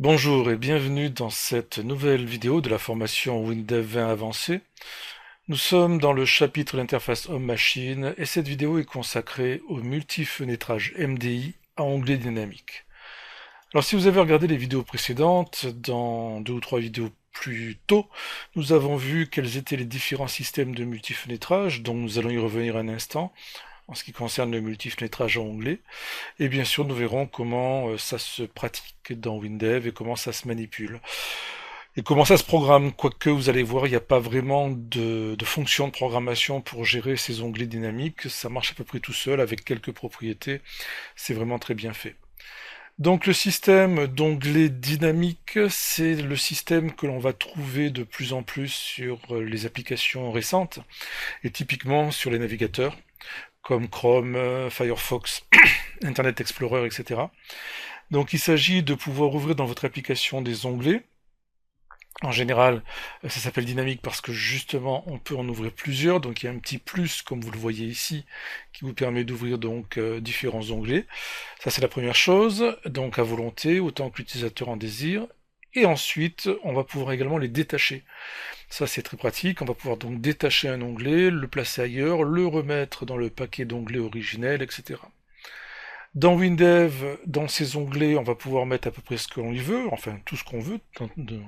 Bonjour et bienvenue dans cette nouvelle vidéo de la formation WinDev 20 avancé. Nous sommes dans le chapitre d'interface homme-machine et cette vidéo est consacrée au multifenêtrage MDI à onglet dynamique. Alors si vous avez regardé les vidéos précédentes, dans deux ou trois vidéos plus tôt, nous avons vu quels étaient les différents systèmes de multifenêtrage, donc nous allons y revenir un instant en ce qui concerne le multifenêtrage à onglet. Et bien sûr, nous verrons comment ça se pratique dans WinDev et comment ça se manipule. Et comment ça se programme, quoique vous allez voir, il n'y a pas vraiment de fonction de programmation pour gérer ces onglets dynamiques. Ça marche à peu près tout seul avec quelques propriétés. C'est vraiment très bien fait. Donc le système d'onglets dynamiques, c'est le système que l'on va trouver de plus en plus sur les applications récentes et typiquement sur les navigateurs comme Chrome, Firefox, Internet Explorer, etc. Donc il s'agit de pouvoir ouvrir dans votre application des onglets. En général, ça s'appelle dynamique parce que justement on peut en ouvrir plusieurs, donc il y a un petit plus comme vous le voyez ici qui vous permet d'ouvrir donc différents onglets. Ça c'est la première chose, donc à volonté, autant que l'utilisateur en désire. Et ensuite, on va pouvoir également les détacher. Ça c'est très pratique, on va pouvoir donc détacher un onglet, le placer ailleurs, le remettre dans le paquet d'onglets originel, etc. Dans WinDev, dans ces onglets, on va pouvoir mettre à peu près ce que l'on y veut, enfin tout ce qu'on veut,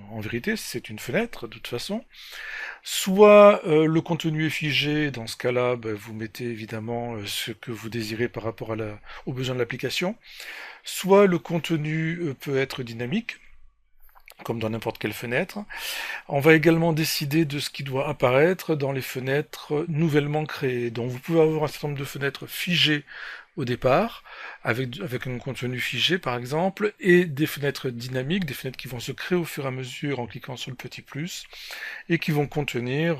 en vérité, c'est une fenêtre de toute façon. Soit le contenu est figé, dans ce cas-là, vous mettez évidemment ce que vous désirez par rapport aux besoins de l'application. Soit le contenu peut être dynamique, comme dans n'importe quelle fenêtre. On va également décider de ce qui doit apparaître dans les fenêtres nouvellement créées. Donc vous pouvez avoir un certain nombre de fenêtres figées au départ, avec un contenu figé par exemple, et des fenêtres dynamiques, des fenêtres qui vont se créer au fur et à mesure en cliquant sur le petit plus, et qui vont contenir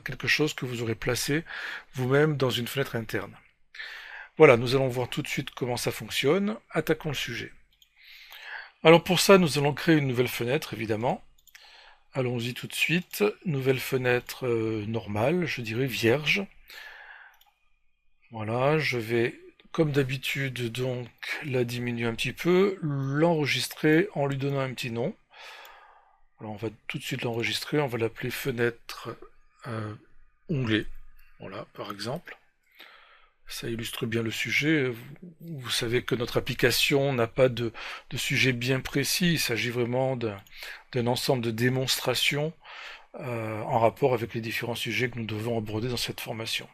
quelque chose que vous aurez placé vous-même dans une fenêtre interne. Voilà, nous allons voir tout de suite comment ça fonctionne. Attaquons le sujet. Alors pour ça, nous allons créer une nouvelle fenêtre, évidemment. Allons-y tout de suite. Nouvelle fenêtre normale, je dirais vierge. Voilà, je vais, comme d'habitude, donc la diminuer un petit peu, l'enregistrer en lui donnant un petit nom. Alors on va tout de suite l'enregistrer, on va l'appeler fenêtre onglet. Voilà, par exemple. Ça illustre bien le sujet. Vous savez que notre application n'a pas de sujet bien précis, il s'agit vraiment d'un ensemble de démonstrations en rapport avec les différents sujets que nous devons aborder dans cette formation.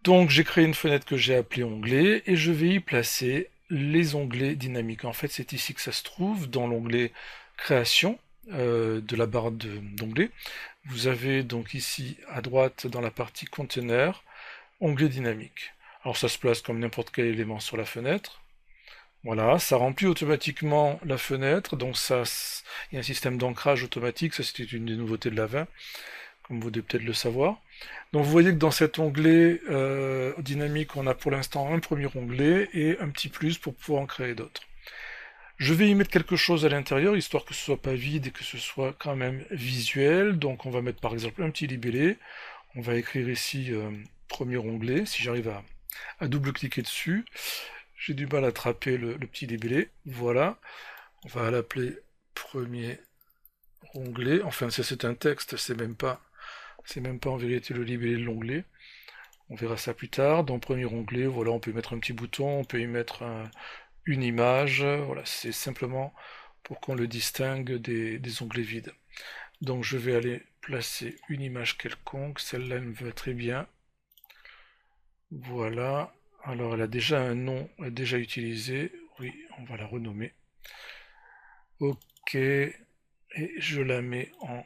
Donc j'ai créé une fenêtre que j'ai appelée onglet et je vais y placer les onglets dynamiques. En fait, c'est ici que ça se trouve, dans l'onglet création de la barre d'onglets. Vous avez donc ici à droite dans la partie conteneur, onglet dynamique. Alors ça se place comme n'importe quel élément sur la fenêtre. Voilà, ça remplit automatiquement la fenêtre, donc ça, il y a un système d'ancrage automatique, ça c'était une des nouveautés de la 20, comme vous devez peut-être le savoir. Donc vous voyez que dans cet onglet dynamique, on a pour l'instant un premier onglet et un petit plus pour pouvoir en créer d'autres. Je vais y mettre quelque chose à l'intérieur, histoire que ce soit pas vide et que ce soit quand même visuel. Donc on va mettre par exemple un petit libellé. On va écrire ici premier onglet, si j'arrive à double-cliquer dessus. J'ai du mal à attraper le petit libellé. Voilà. On va l'appeler premier onglet. Enfin, c'est un texte, c'est même pas en vérité le libellé de l'onglet. On verra ça plus tard. Dans premier onglet, voilà, on peut mettre un petit bouton, on peut y mettre une image. Voilà, c'est simplement pour qu'on le distingue des onglets vides. Donc je vais aller placer une image quelconque. Celle-là, elle me va très bien. Voilà. Alors elle a déjà un nom, elle est déjà utilisé. Oui, on va la renommer. Ok. Et je la mets en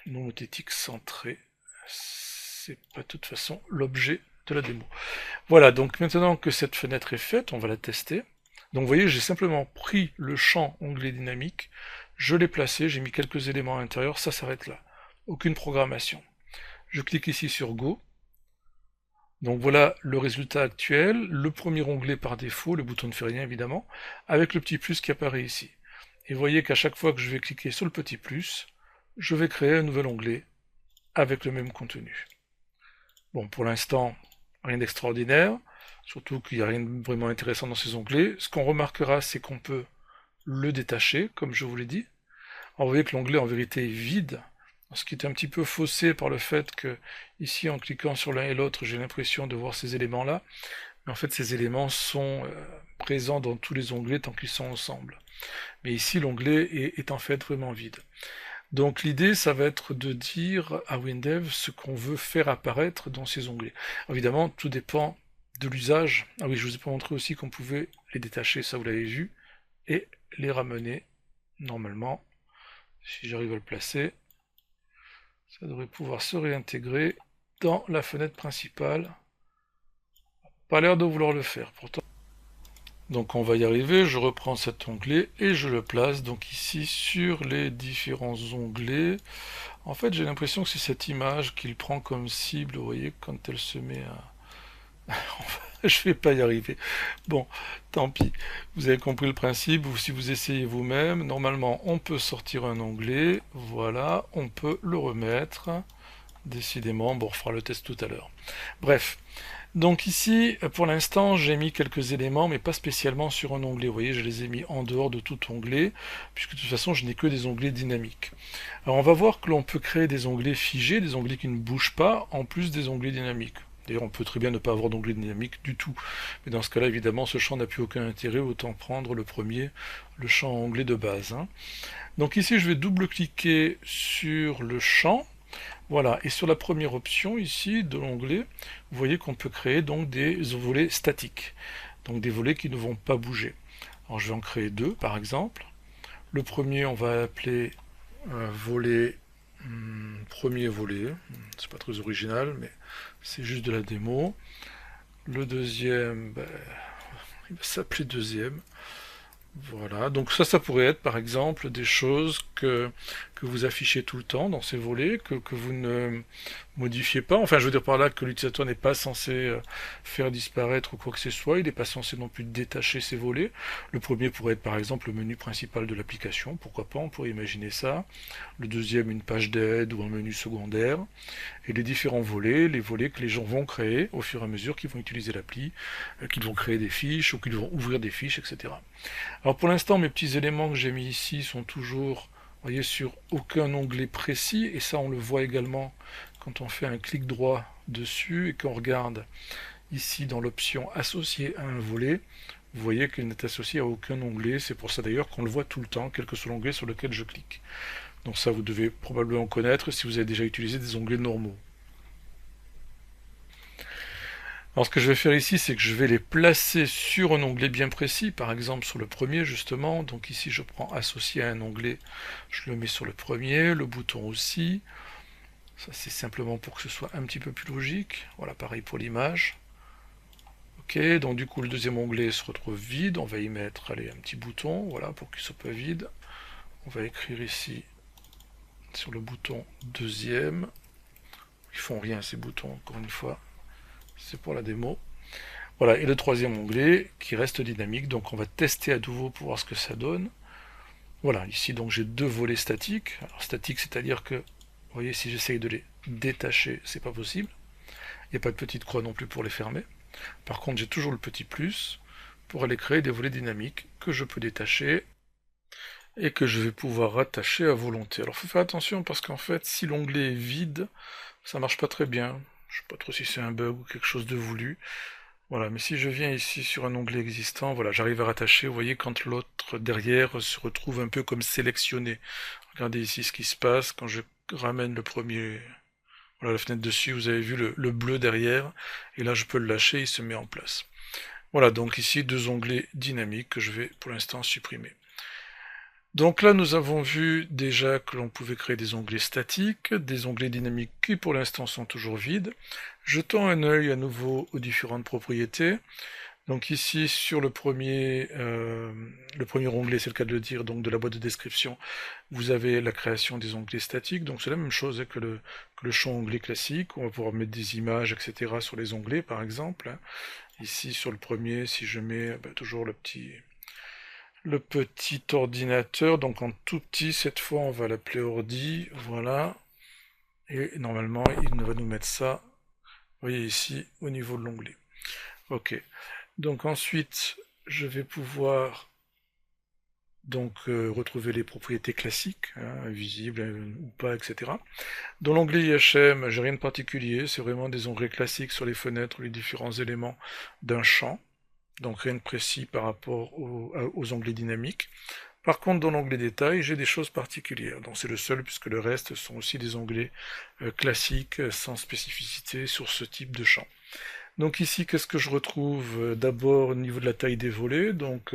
nomothétique centré. C'est pas de toute façon l'objet de la démo. Voilà, donc maintenant que cette fenêtre est faite, on va la tester. Donc vous voyez, j'ai simplement pris le champ onglet dynamique, je l'ai placé, j'ai mis quelques éléments à l'intérieur, ça s'arrête là. Aucune programmation. Je clique ici sur Go. Donc voilà le résultat actuel, le premier onglet par défaut, le bouton ne fait rien évidemment, avec le petit plus qui apparaît ici. Et vous voyez qu'à chaque fois que je vais cliquer sur le petit plus, je vais créer un nouvel onglet avec le même contenu. Bon, pour l'instant, rien d'extraordinaire, surtout qu'il n'y a rien de vraiment intéressant dans ces onglets. Ce qu'on remarquera, c'est qu'on peut le détacher, comme je vous l'ai dit. Alors, vous voyez que l'onglet en vérité est vide, ce qui est un petit peu faussé par le fait que, ici, en cliquant sur l'un et l'autre, j'ai l'impression de voir ces éléments-là. Mais en fait, ces éléments sont présents dans tous les onglets tant qu'ils sont ensemble. Mais ici, l'onglet est en fait vraiment vide. Donc l'idée, ça va être de dire à WinDev ce qu'on veut faire apparaître dans ces onglets. Évidemment, tout dépend de l'usage. Ah oui, je vous ai pas montré aussi qu'on pouvait les détacher, ça vous l'avez vu, et les ramener normalement. Si j'arrive à le placer, ça devrait pouvoir se réintégrer dans la fenêtre principale. Pas l'air de vouloir le faire pourtant. Donc on va y arriver, je reprends cet onglet et je le place donc ici sur les différents onglets. En fait j'ai l'impression que c'est cette image qu'il prend comme cible, vous voyez, quand elle se met à... je vais pas y arriver. Bon, tant pis. Vous avez compris le principe, ou si vous essayez vous-même, normalement on peut sortir un onglet, voilà, on peut le remettre. Décidément, bon, on fera le test tout à l'heure. Bref. Donc ici, pour l'instant, j'ai mis quelques éléments, mais pas spécialement sur un onglet. Vous voyez, je les ai mis en dehors de tout onglet, puisque de toute façon, je n'ai que des onglets dynamiques. Alors on va voir que l'on peut créer des onglets figés, des onglets qui ne bougent pas, en plus des onglets dynamiques. D'ailleurs, on peut très bien ne pas avoir d'onglet dynamique du tout. Mais dans ce cas-là, évidemment, ce champ n'a plus aucun intérêt, autant prendre le premier, le champ onglet de base. Donc ici, je vais double-cliquer sur le champ. Voilà, et sur la première option ici de l'onglet, vous voyez qu'on peut créer donc des volets statiques, donc des volets qui ne vont pas bouger. Alors je vais en créer deux par exemple. Le premier on va appeler volet premier volet, c'est pas très original mais c'est juste de la démo. Le deuxième, il va s'appeler deuxième. Voilà, donc ça pourrait être par exemple des choses que vous affichez tout le temps dans ces volets, que vous ne modifiez pas. Enfin, je veux dire par là que l'utilisateur n'est pas censé faire disparaître ou quoi que ce soit, il n'est pas censé non plus détacher ces volets. Le premier pourrait être par exemple le menu principal de l'application, pourquoi pas, on pourrait imaginer ça. Le deuxième, une page d'aide ou un menu secondaire. Et les différents volets, les volets que les gens vont créer au fur et à mesure qu'ils vont utiliser l'appli, qu'ils vont créer des fiches ou qu'ils vont ouvrir des fiches, etc. Alors pour l'instant, mes petits éléments que j'ai mis ici sont toujours, vous voyez, sur aucun onglet précis, et ça on le voit également quand on fait un clic droit dessus et qu'on regarde ici dans l'option associé à un volet, vous voyez qu'il n'est associé à aucun onglet, c'est pour ça d'ailleurs qu'on le voit tout le temps, quel que soit l'onglet sur lequel je clique. Donc ça vous devez probablement connaître si vous avez déjà utilisé des onglets normaux. Alors ce que je vais faire ici, c'est que je vais les placer sur un onglet bien précis, par exemple sur le premier justement. Donc ici je prends associer à un onglet, je le mets sur le premier, le bouton aussi. Ça c'est simplement pour que ce soit un petit peu plus logique. Voilà, pareil pour l'image. Ok, donc du coup le deuxième onglet se retrouve vide, on va y mettre, allez, un petit bouton, voilà, pour qu'il soit pas vide. On va écrire ici sur le bouton deuxième. Ils font rien ces boutons, encore une fois. C'est pour la démo. Voilà, et le troisième onglet qui reste dynamique, donc on va tester à nouveau pour voir ce que ça donne. Voilà, ici donc j'ai deux volets statiques. Alors statique, c'est-à-dire que, vous voyez, si j'essaye de les détacher, c'est pas possible. Il n'y a pas de petite croix non plus pour les fermer. Par contre, j'ai toujours le petit plus pour aller créer des volets dynamiques que je peux détacher et que je vais pouvoir rattacher à volonté. Alors il faut faire attention parce qu'en fait, si l'onglet est vide, ça marche pas très bien. Je sais pas trop si c'est un bug ou quelque chose de voulu. Voilà, mais si je viens ici sur un onglet existant, voilà, j'arrive à rattacher, vous voyez, quand l'autre derrière se retrouve un peu comme sélectionné. Regardez ici ce qui se passe quand je ramène le premier, voilà, la fenêtre dessus, vous avez vu le bleu derrière, et là je peux le lâcher, il se met en place. Voilà, donc ici deux onglets dynamiques que je vais pour l'instant supprimer. Donc là, nous avons vu déjà que l'on pouvait créer des onglets statiques, des onglets dynamiques qui pour l'instant sont toujours vides. Jetons un œil à nouveau aux différentes propriétés. Donc ici, sur le premier onglet, c'est le cas de le dire, donc de la boîte de description, vous avez la création des onglets statiques. Donc c'est la même chose que le champ onglet classique. On va pouvoir mettre des images, etc. sur les onglets, par exemple. Ici, sur le premier, si je mets toujours le petit ordinateur, donc en tout petit, cette fois on va l'appeler ordi, voilà, et normalement il va nous mettre ça, vous voyez ici, au niveau de l'onglet. Ok, donc ensuite je vais pouvoir donc retrouver les propriétés classiques, hein, visibles ou pas, etc. Dans l'onglet IHM, j'ai rien de particulier, c'est vraiment des onglets classiques sur les fenêtres, les différents éléments d'un champ, donc rien de précis par rapport aux onglets dynamiques. Par contre, dans l'onglet détail, j'ai des choses particulières. Donc c'est le seul, puisque le reste sont aussi des onglets classiques, sans spécificité sur ce type de champ. Donc ici, qu'est-ce que je retrouve? D'abord au niveau de la taille des volets, donc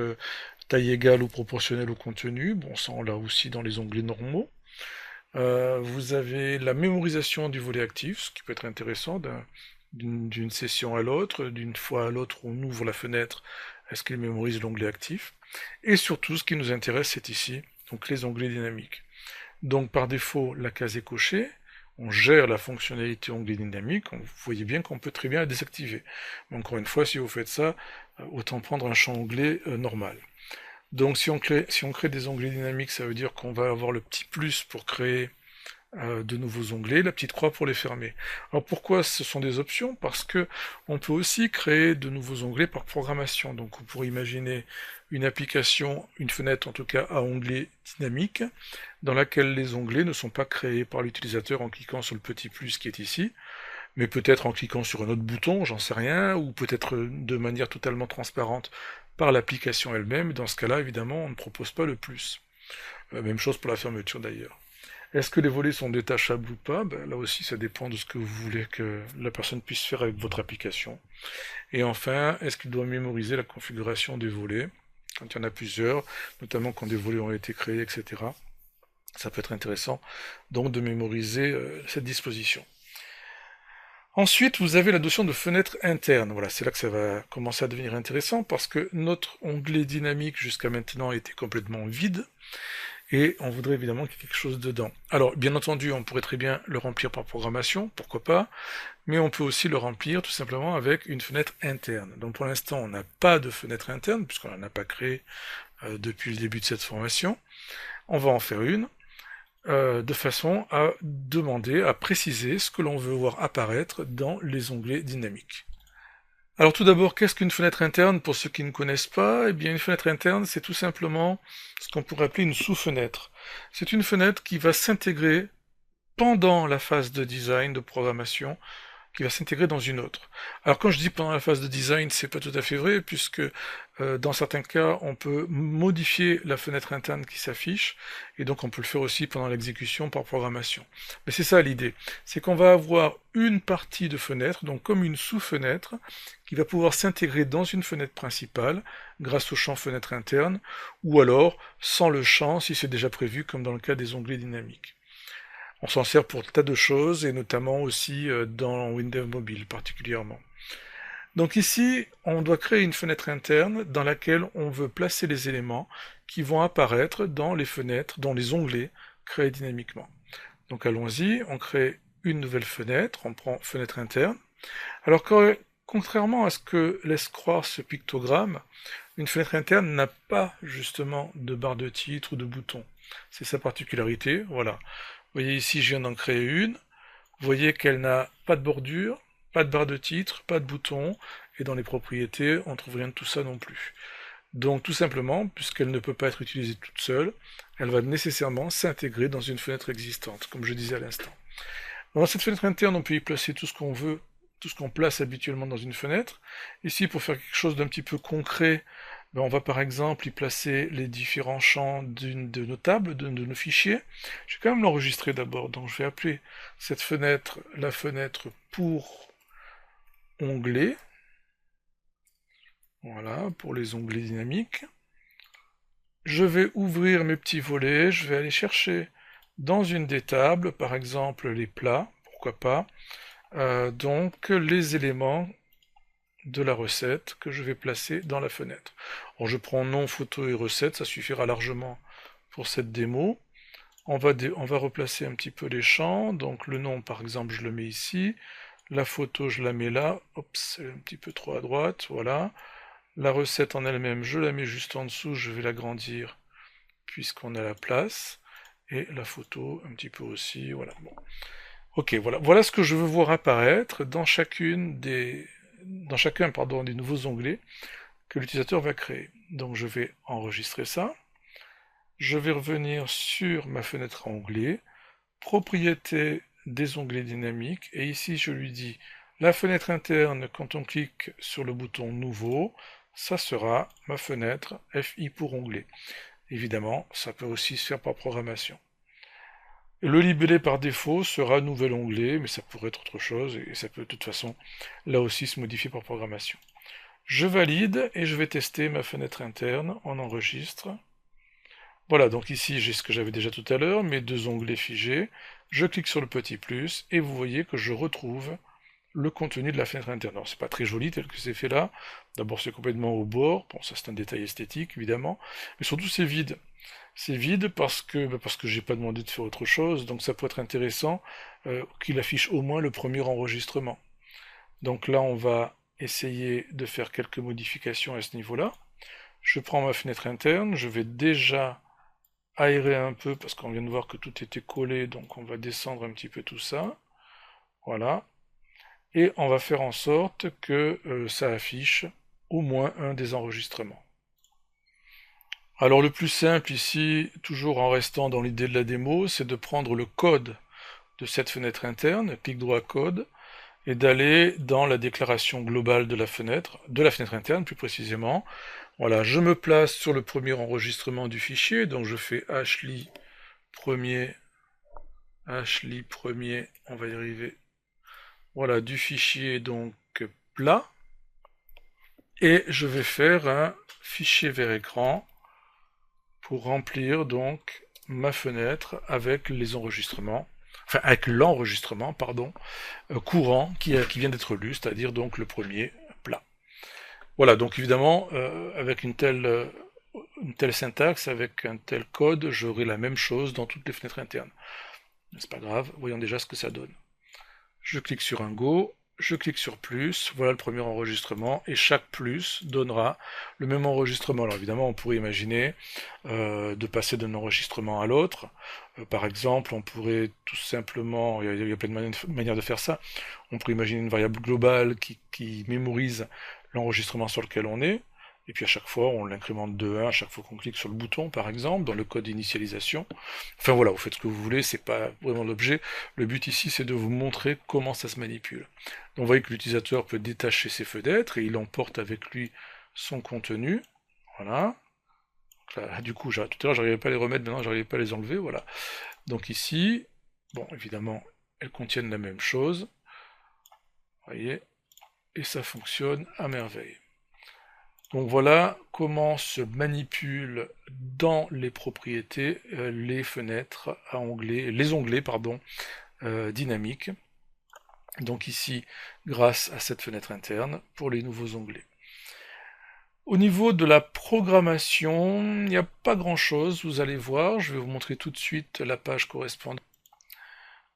taille égale ou proportionnelle au contenu. Bon, ça on l'a aussi dans les onglets normaux. Vous avez la mémorisation du volet actif, ce qui peut être intéressant d'une session à l'autre, d'une fois à l'autre on ouvre la fenêtre, est-ce qu'il mémorise l'onglet actif? Et surtout, ce qui nous intéresse, c'est ici, donc les onglets dynamiques. Donc par défaut, la case est cochée, on gère la fonctionnalité onglet dynamique, vous voyez bien qu'on peut très bien la désactiver. Mais encore une fois, si vous faites ça, autant prendre un champ onglet normal. Donc si on crée des onglets dynamiques, ça veut dire qu'on va avoir le petit plus pour créer de nouveaux onglets, la petite croix pour les fermer. Alors pourquoi ce sont des options? Parce que on peut aussi créer de nouveaux onglets par programmation. Donc on pourrait imaginer une application, une fenêtre en tout cas à onglet dynamique, dans laquelle les onglets ne sont pas créés par l'utilisateur en cliquant sur le petit plus qui est ici, mais peut-être en cliquant sur un autre bouton, j'en sais rien, ou peut-être de manière totalement transparente par l'application elle-même. Dans ce cas-là, évidemment, on ne propose pas le plus. Même chose pour la fermeture d'ailleurs. Est-ce que les volets sont détachables ou pas? Ben, là aussi, ça dépend de ce que vous voulez que la personne puisse faire avec votre application. Et enfin, est-ce qu'il doit mémoriser la configuration des volets? Quand il y en a plusieurs, notamment quand des volets ont été créés, etc. Ça peut être intéressant donc de mémoriser cette disposition. Ensuite, vous avez la notion de fenêtre interne. Voilà, c'est là que ça va commencer à devenir intéressant parce que notre onglet dynamique jusqu'à maintenant était complètement vide et on voudrait évidemment qu'il y ait quelque chose dedans. Alors, bien entendu, on pourrait très bien le remplir par programmation, pourquoi pas, mais on peut aussi le remplir tout simplement avec une fenêtre interne. Donc pour l'instant, on n'a pas de fenêtre interne puisqu'on n'en a pas créé depuis le début de cette formation. On va en faire une. De façon à demander, à préciser ce que l'on veut voir apparaître dans les onglets dynamiques. Alors tout d'abord, qu'est-ce qu'une fenêtre interne pour ceux qui ne connaissent pas? Eh bien une fenêtre interne, c'est tout simplement ce qu'on pourrait appeler une sous-fenêtre. C'est une fenêtre qui va s'intégrer pendant la phase de design, de programmation, qui va s'intégrer dans une autre. Alors quand je dis pendant la phase de design, c'est pas tout à fait vrai, puisque dans certains cas, on peut modifier la fenêtre interne qui s'affiche, et donc on peut le faire aussi pendant l'exécution par programmation. Mais c'est ça l'idée, c'est qu'on va avoir une partie de fenêtre, donc comme une sous-fenêtre, qui va pouvoir s'intégrer dans une fenêtre principale, grâce au champ fenêtre interne, ou alors sans le champ, si c'est déjà prévu, comme dans le cas des onglets dynamiques. On s'en sert pour un tas de choses, et notamment aussi dans Windows Mobile particulièrement. Donc ici, on doit créer une fenêtre interne dans laquelle on veut placer les éléments qui vont apparaître dans les fenêtres, dans les onglets créés dynamiquement. Donc allons-y, on crée une nouvelle fenêtre, on prend fenêtre interne. Alors contrairement à ce que laisse croire ce pictogramme, une fenêtre interne n'a pas justement de barre de titre ou de bouton. C'est sa particularité, voilà. Vous voyez ici, je viens d'en créer une. Vous voyez qu'elle n'a pas de bordure, pas de barre de titre, pas de bouton, et dans les propriétés, on ne trouve rien de tout ça non plus. Donc tout simplement, puisqu'elle ne peut pas être utilisée toute seule, elle va nécessairement s'intégrer dans une fenêtre existante, comme je disais à l'instant. Dans cette fenêtre interne, on peut y placer tout ce qu'on veut, tout ce qu'on place habituellement dans une fenêtre. Ici, pour faire quelque chose d'un petit peu concret, on va par exemple y placer les différents champs de nos tables, de nos fichiers. Je vais quand même l'enregistrer d'abord, donc je vais appeler cette fenêtre la fenêtre pour onglets. Voilà, pour les onglets dynamiques. Je vais ouvrir mes petits volets, je vais aller chercher dans une des tables, par exemple les plats, pourquoi pas, donc les éléments de la recette que je vais placer dans la fenêtre. Alors je prends nom, photo et recette, ça suffira largement pour cette démo. On va replacer un petit peu les champs, donc le nom par exemple je le mets ici, la photo je la mets là, hop c'est un petit peu trop à droite, voilà. La recette en elle-même je la mets juste en dessous, je vais l'agrandir puisqu'on a la place, et la photo un petit peu aussi, voilà. Bon. Ok, voilà ce que je veux voir apparaître dans chacun des nouveaux onglets que l'utilisateur va créer. Donc je vais enregistrer ça. je vais revenir sur ma fenêtre à onglets, propriété des onglets dynamiques, et ici je lui dis la fenêtre interne, quand on clique sur le bouton nouveau, ça sera ma fenêtre FI pour onglet. Évidemment, ça peut aussi se faire par programmation. Et le libellé par défaut sera nouvel onglet, mais ça pourrait être autre chose, et ça peut de toute façon là aussi se modifier par programmation. Je valide et je vais tester ma fenêtre interne, on enregistre. Voilà, donc ici j'ai ce que j'avais déjà tout à l'heure, mes deux onglets figés. Je clique sur le petit plus et vous voyez que je retrouve le contenu de la fenêtre interne. Alors c'est pas très joli tel que c'est fait là. D'abord c'est complètement au bord, bon ça c'est un détail esthétique évidemment, mais surtout c'est vide. C'est vide parce que j'ai pas demandé de faire autre chose, donc ça peut être intéressant qu'il affiche au moins le premier enregistrement. Donc là on va essayer de faire quelques modifications à ce niveau-là. Je prends ma fenêtre interne, je vais déjà aérer un peu parce qu'on vient de voir que tout était collé, donc on va descendre un petit peu tout ça. Voilà. Et on va faire en sorte que ça affiche au moins un des enregistrements. Alors le plus simple ici, toujours en restant dans l'idée de la démo, c'est de prendre le code de cette fenêtre interne, clic droit code, et d'aller dans la déclaration globale de la fenêtre interne plus précisément. Voilà, je me place sur le premier enregistrement du fichier, donc je fais hli premier, on va y arriver, voilà, du fichier donc plat, et je vais faire un fichier vers écran pour remplir donc ma fenêtre avec les enregistrements, enfin avec l'enregistrement, pardon, courant qui vient d'être lu, c'est-à-dire donc le premier plat. Voilà, donc évidemment, avec une telle syntaxe, avec un tel code, j'aurai la même chose dans toutes les fenêtres internes. Mais c'est pas grave, voyons déjà ce que ça donne. Je clique sur un Go, je clique sur plus, voilà le premier enregistrement, et chaque plus donnera le même enregistrement. Alors évidemment, on pourrait imaginer de passer d'un enregistrement à l'autre. Par exemple, on pourrait tout simplement, il y a plein de manières de faire ça, on pourrait imaginer une variable globale qui mémorise l'enregistrement sur lequel on est, et puis à chaque fois on l'incrémente de 1 à chaque fois qu'on clique sur le bouton, par exemple, dans le code d'initialisation. Enfin voilà, vous faites ce que vous voulez, c'est pas vraiment l'objet. Le but ici, c'est de vous montrer comment ça se manipule. Donc vous voyez que l'utilisateur peut détacher ses fenêtres et il emporte avec lui son contenu. Voilà. Donc là, du coup, tout à l'heure, j'arrivais pas à les remettre, maintenant, j'arrivais pas à les enlever. Voilà. Donc ici, bon, évidemment, elles contiennent la même chose. Vous voyez, et ça fonctionne à merveille. Donc voilà comment se manipulent dans les propriétés les fenêtres à onglets, les onglets pardon, dynamiques. Donc ici, grâce à cette fenêtre interne pour les nouveaux onglets. Au niveau de la programmation, il n'y a pas grand chose, vous allez voir, je vais vous montrer tout de suite la page correspondante.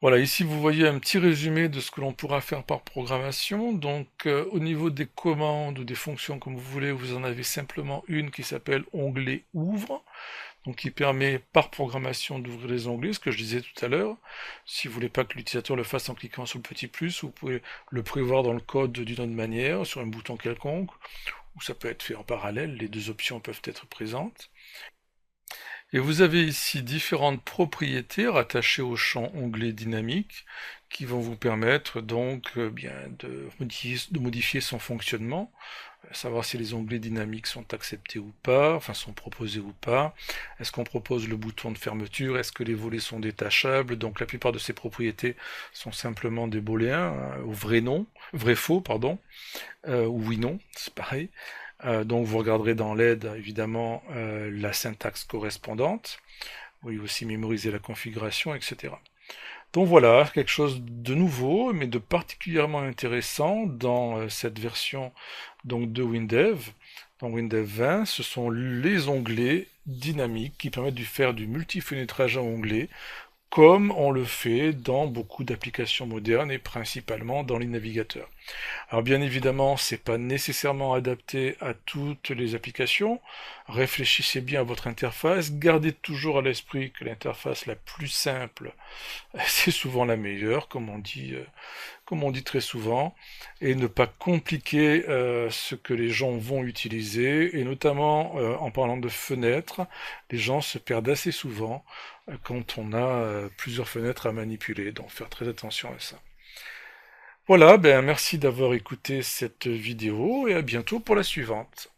Voilà, ici vous voyez un petit résumé de ce que l'on pourra faire par programmation. Donc au niveau des commandes ou des fonctions comme vous voulez, vous en avez simplement une qui s'appelle onglet ouvre, donc qui permet par programmation d'ouvrir les onglets, ce que je disais tout à l'heure. Si vous voulez pas que l'utilisateur le fasse en cliquant sur le petit plus, vous pouvez le prévoir dans le code d'une autre manière, sur un bouton quelconque, ou ça peut être fait en parallèle, les deux options peuvent être présentes. Et vous avez ici différentes propriétés rattachées au champ onglet dynamique qui vont vous permettre donc de modifier son fonctionnement, savoir si les onglets dynamiques sont acceptés ou pas, enfin sont proposés ou pas, est-ce qu'on propose le bouton de fermeture, est-ce que les volets sont détachables, donc la plupart de ces propriétés sont simplement des booléens, hein, ou vrai faux, pardon, ou oui non, c'est pareil. Donc vous regarderez dans l'aide évidemment la syntaxe correspondante. Vous pouvez aussi mémoriser la configuration, etc. Donc voilà, quelque chose de nouveau, mais de particulièrement intéressant dans cette version donc, de WinDev. Dans WinDev 20, ce sont les onglets dynamiques qui permettent de faire du multifenêtrage à onglets, comme on le fait dans beaucoup d'applications modernes et principalement dans les navigateurs. Alors bien évidemment, c'est pas nécessairement adapté à toutes les applications. Réfléchissez bien à votre interface, gardez toujours à l'esprit que l'interface la plus simple, c'est souvent la meilleure, comme on dit très souvent, et ne pas compliquer ce que les gens vont utiliser, et notamment en parlant de fenêtres, les gens se perdent assez souvent quand on a plusieurs fenêtres à manipuler, donc faire très attention à ça. Voilà, ben merci d'avoir écouté cette vidéo et à bientôt pour la suivante.